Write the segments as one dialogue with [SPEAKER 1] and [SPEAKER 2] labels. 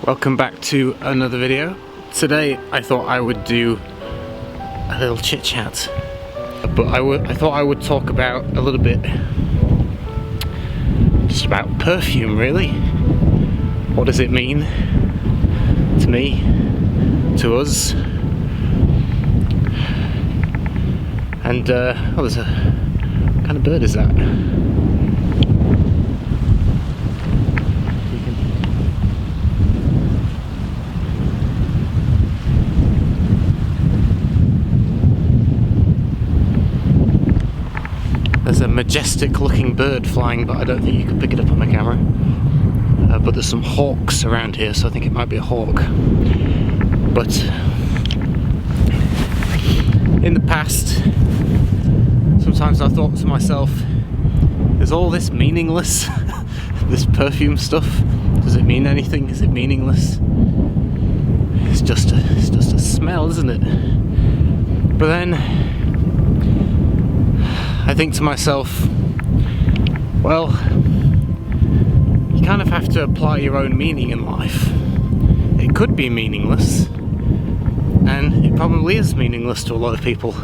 [SPEAKER 1] Welcome back to another video. Today I thought I would do a little chit chat, but I thought I would talk about a little bit just about perfume, really. What does it mean to me, to us? And oh, there's a what kind of bird is that? There's a majestic looking bird flying, but I don't think you can pick it up on the camera. But there's some hawks around here, so I think it might be a hawk. But in the past, sometimes I thought to myself, is all this meaningless? This perfume stuff? Does it mean anything? Is it meaningless? It's just a smell, isn't it? But then I think to myself, well, you kind of have to apply your own meaning in life. It could be meaningless, and it probably is meaningless to a lot of people,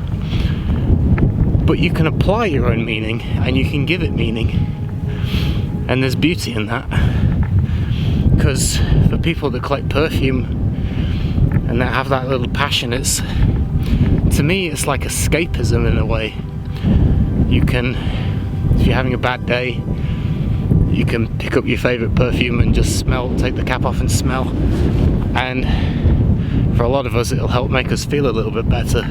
[SPEAKER 1] but you can apply your own meaning and you can give it meaning, and there's beauty in that. Because for people that collect perfume and that have that little passion, to me it's like escapism in a way. You can, if you're having a bad day, you can pick up your favourite perfume and just smell, take the cap off and smell. And for a lot of us, it'll help make us feel a little bit better.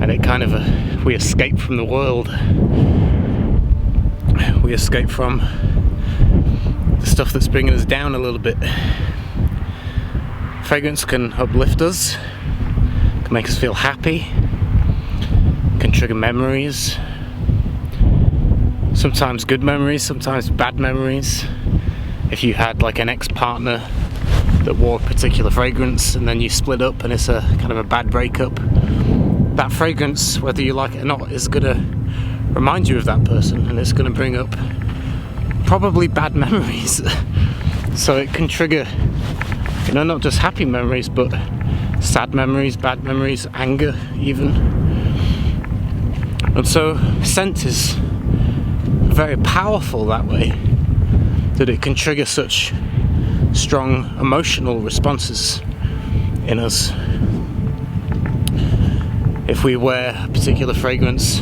[SPEAKER 1] And it kind of, we escape from the world. We escape from the stuff that's bringing us down a little bit. Fragrance can uplift us, can make us feel happy, can trigger memories, sometimes good memories, sometimes bad memories. If you had like an ex-partner that wore a particular fragrance and then you split up and it's a kind of a bad breakup, that fragrance, whether you like it or not, is going to remind you of that person, and it's going to bring up probably bad memories. So it can trigger, you know, not just happy memories, but sad memories, bad memories, anger even. And so scent is very powerful that way, that it can trigger such strong emotional responses in us. If we wear a particular fragrance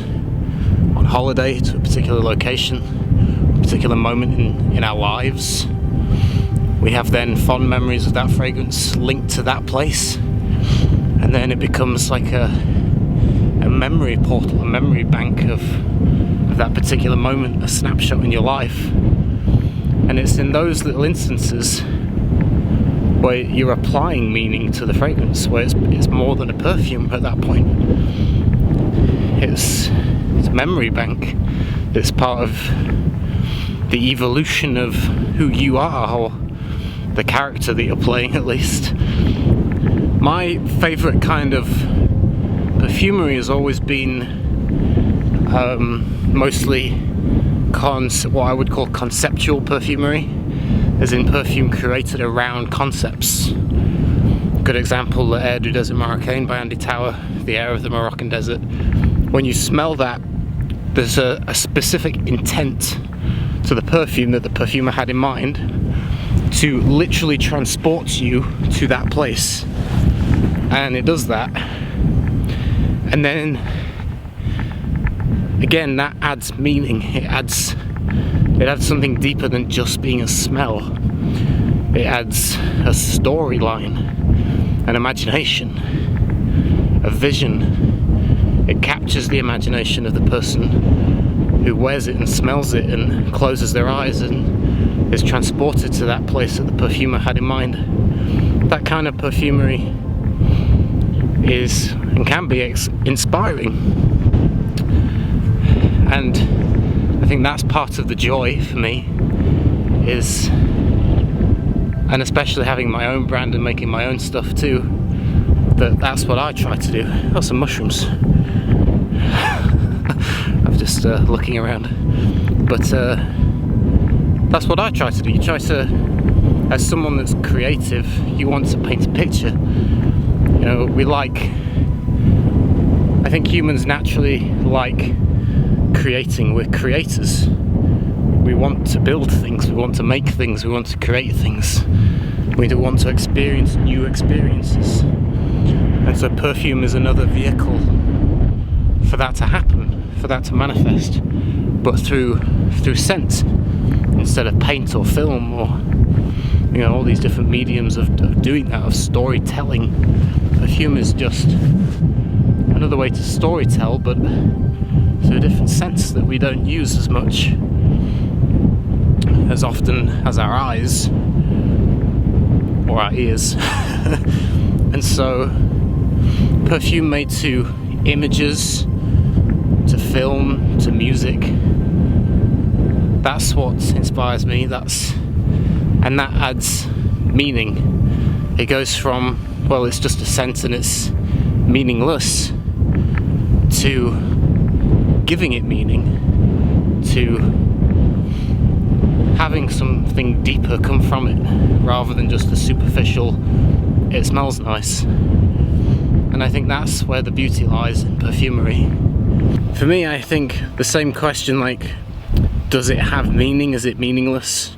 [SPEAKER 1] on holiday to a particular location, a particular moment in our lives, we have then fond memories of that fragrance linked to that place, and then it becomes like a memory portal, a memory bank of that particular moment, a snapshot in your life. And it's in those little instances where you're applying meaning to the fragrance, where it's more than a perfume at that point. It's a memory bank. It's part of the evolution of who you are, or the character that you're playing, at least. My favourite kind of perfumery has always been mostly what I would call conceptual perfumery, as in perfume created around concepts. Good example, the Air du Desert Marocain by Andy Tower, the air of the Moroccan desert. When you smell that, there's a specific intent to the perfume that the perfumer had in mind to literally transport you to that place, and it does that. And then again, that adds meaning. It adds something deeper than just being a smell. It adds a storyline, an imagination, a vision. It captures the imagination of the person who wears it and smells it and closes their eyes and is transported to that place that the perfumer had in mind. That kind of perfumery is and can be inspiring, and I think that's part of the joy for me, is, and especially having my own brand and making my own stuff too, that's what I try to do. Oh, some mushrooms. I'm just looking around, but that's what I try to do. You try to as someone that's creative, you want to paint a picture. You know, I think humans naturally like creating. We're creators. We want to build things, we want to make things, we want to create things. We want to experience new experiences. And so perfume is another vehicle for that to happen, for that to manifest, but through scent instead of paint or film or, you know, all these different mediums of doing that, of storytelling. Perfume is just another way to storytell, but through a different sense that we don't use as much, as often as our eyes or our ears. And so perfume made to images, to film, to music, that's what inspires me. And that adds meaning. It goes from, well, it's just a scent and it's meaningless, to giving it meaning, to having something deeper come from it, rather than just the superficial, it smells nice. And I think that's where the beauty lies in perfumery. For me, I think the same question, like, does it have meaning? Is it meaningless?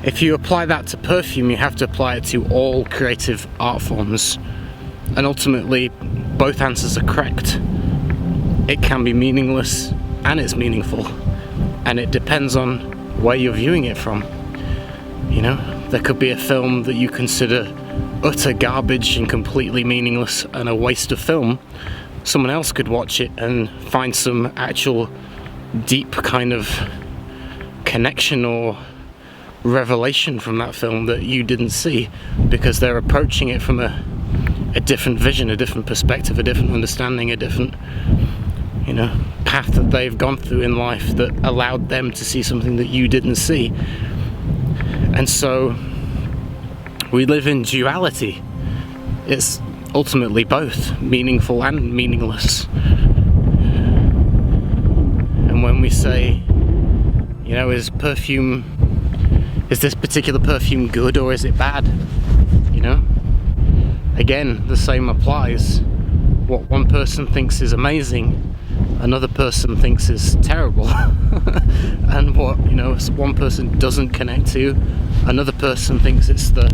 [SPEAKER 1] If you apply that to perfume, you have to apply it to all creative art forms. And ultimately, both answers are correct. It can be meaningless and it's meaningful. And it depends on where you're viewing it from. You know, there could be a film that you consider utter garbage and completely meaningless and a waste of film. Someone else could watch it and find some actual deep kind of connection or revelation from that film that you didn't see, because they're approaching it from a different vision, a different perspective, a different understanding, a different, you know, path that they've gone through in life that allowed them to see something that you didn't see. And so we live in duality. It's ultimately both meaningful and meaningless. And when we say, you know, is this particular perfume good or is it bad? You know, again, the same applies. What one person thinks is amazing, another person thinks is terrible. And what, you know, one person doesn't connect to, another person thinks it's the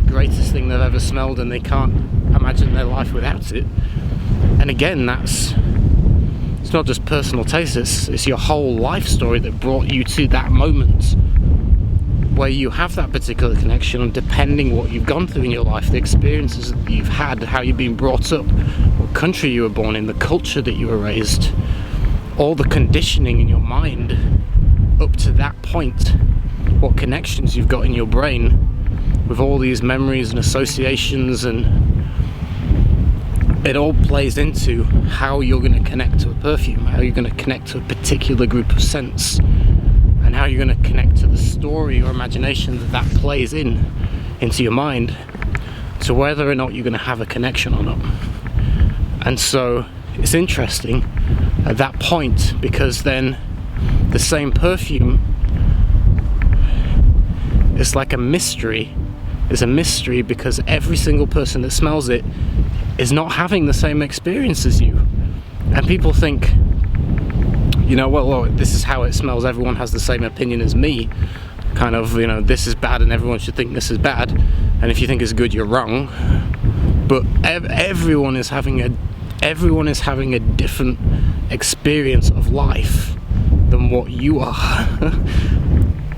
[SPEAKER 1] greatest thing they've ever smelled and they can't imagine their life without it. And again, it's not just personal taste, it's your whole life story that brought you to that moment where you have that particular connection. And depending what you've gone through in your life, the experiences that you've had, how you've been brought up, what country you were born in, the culture that you were raised, all the conditioning in your mind up to that point, what connections you've got in your brain with all these memories and associations, and it all plays into how you're going to connect to a perfume, how you're going to connect to a particular group of scents, and how you're going to connect to the story or imagination that plays into your mind, to whether or not you're going to have a connection or not. And so it's interesting at that point, because then the same perfume is like a mystery. It's a mystery because every single person that smells it is not having the same experience as you. And people think, you know, well, this is how it smells, everyone has the same opinion as me. Kind of, you know, this is bad and everyone should think this is bad. And if you think it's good, you're wrong. But everyone is having a different experience of life than what you are.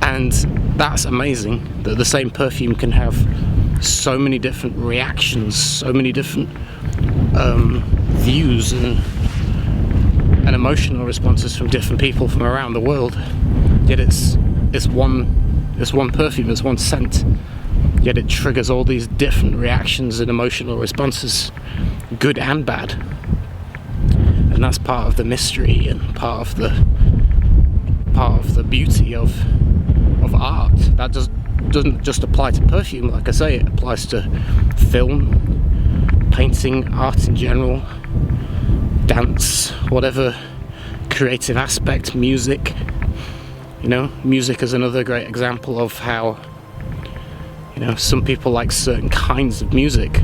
[SPEAKER 1] And that's amazing that the same perfume can have so many different reactions, so many different views and emotional responses from different people from around the world. Yet it's one perfume, it's one scent. Yet it triggers all these different reactions and emotional responses, good and bad. And that's part of the mystery and part of the beauty of art. That doesn't just apply to perfume, like I say, it applies to film, painting, art in general, dance, whatever creative aspect, music. You know, music is another great example of how, you know, some people like certain kinds of music,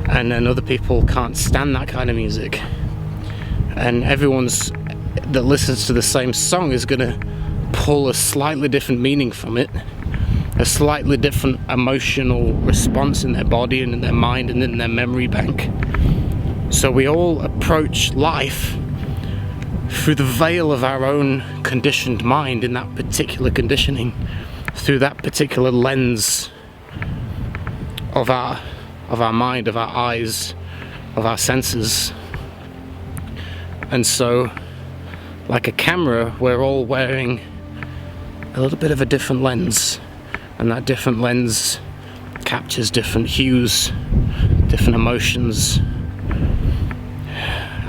[SPEAKER 1] and then other people can't stand that kind of music. And everyone's that listens to the same song is going to pull a slightly different meaning from it, a slightly different emotional response in their body and in their mind and in their memory bank. So we all approach life through the veil of our own conditioned mind, in that particular conditioning, through that particular lens of our mind, of our eyes, of our senses. And so, like a camera, we're all wearing a little bit of a different lens, and that different lens captures different hues, different emotions,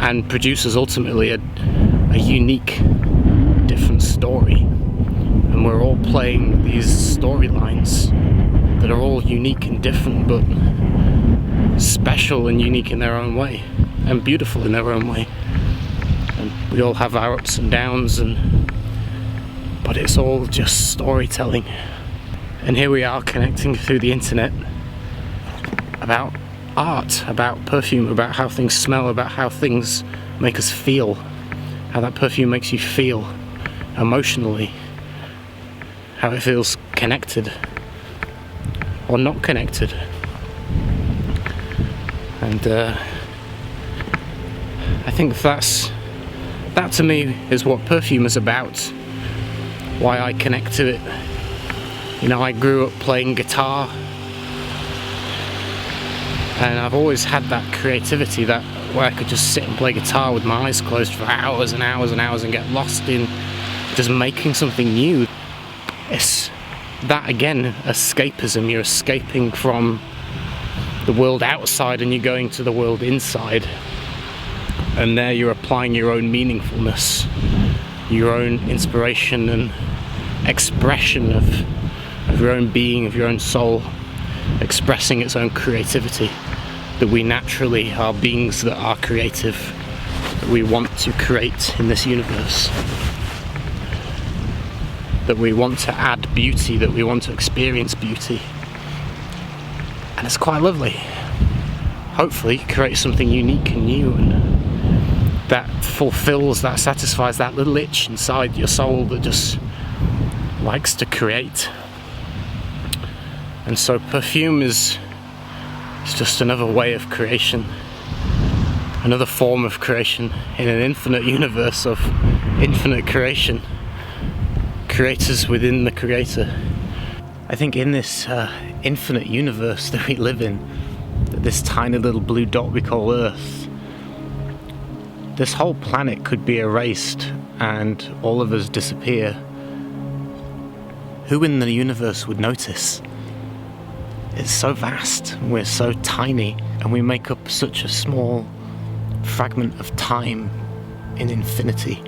[SPEAKER 1] and produces ultimately a unique, different story. And we're all playing these storylines that are all unique and different, but special and unique in their own way, and beautiful in their own way. And we all have our ups and downs, but it's all just storytelling. And here we are connecting through the internet about art, about perfume, about how things smell, about how things make us feel, how that perfume makes you feel emotionally, how it feels connected or not connected. And I think that to me is what perfume is about, why I connect to it. You know, I grew up playing guitar, and I've always had that creativity, that where I could just sit and play guitar with my eyes closed for hours and hours and hours and get lost in just making something new. It's that, again, escapism. You're escaping from the world outside and you're going to the world inside, and there you're applying your own meaningfulness, your own inspiration and expression of your own being, of your own soul, expressing its own creativity. That we naturally are beings that are creative, that we want to create in this universe, that we want to add beauty, that we want to experience beauty. And it's quite lovely. Hopefully create something unique and new, and that fulfills, that satisfies that little itch inside your soul that just likes to create. And so perfume is just another way of creation, another form of creation in an infinite universe of infinite creation, creators within the creator. I think in this infinite universe that we live in, this tiny little blue dot we call Earth, this whole planet could be erased and all of us disappear. Who in the universe would notice? It's so vast, we're so tiny, and we make up such a small fragment of time in infinity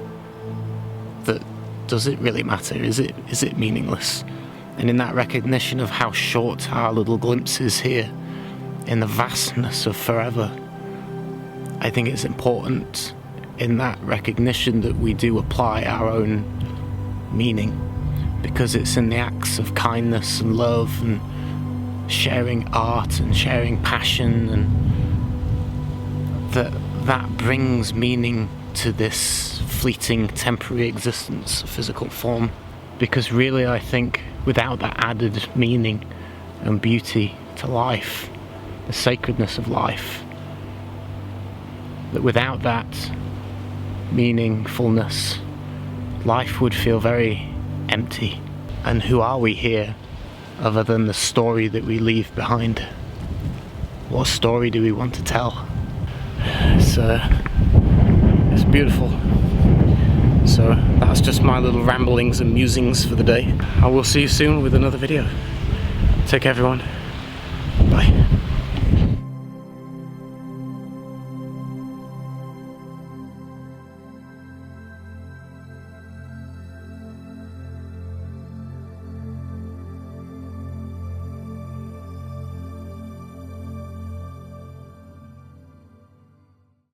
[SPEAKER 1] that, does it really matter? Is it meaningless? And in that recognition of how short our little glimpse is here, in the vastness of forever, I think it's important in that recognition that we do apply our own meaning, because it's in the acts of kindness and love and sharing art and sharing passion, and that brings meaning to this fleeting temporary existence, physical form. Because really, I think without that added meaning and beauty to life, the sacredness of life, that without that meaningfulness, life would feel very empty. And who are we here other than the story that we leave behind? What story do we want to tell? It's beautiful. So that's just my little ramblings and musings for the day. I will see you soon with another video. Take care, everyone. Bye.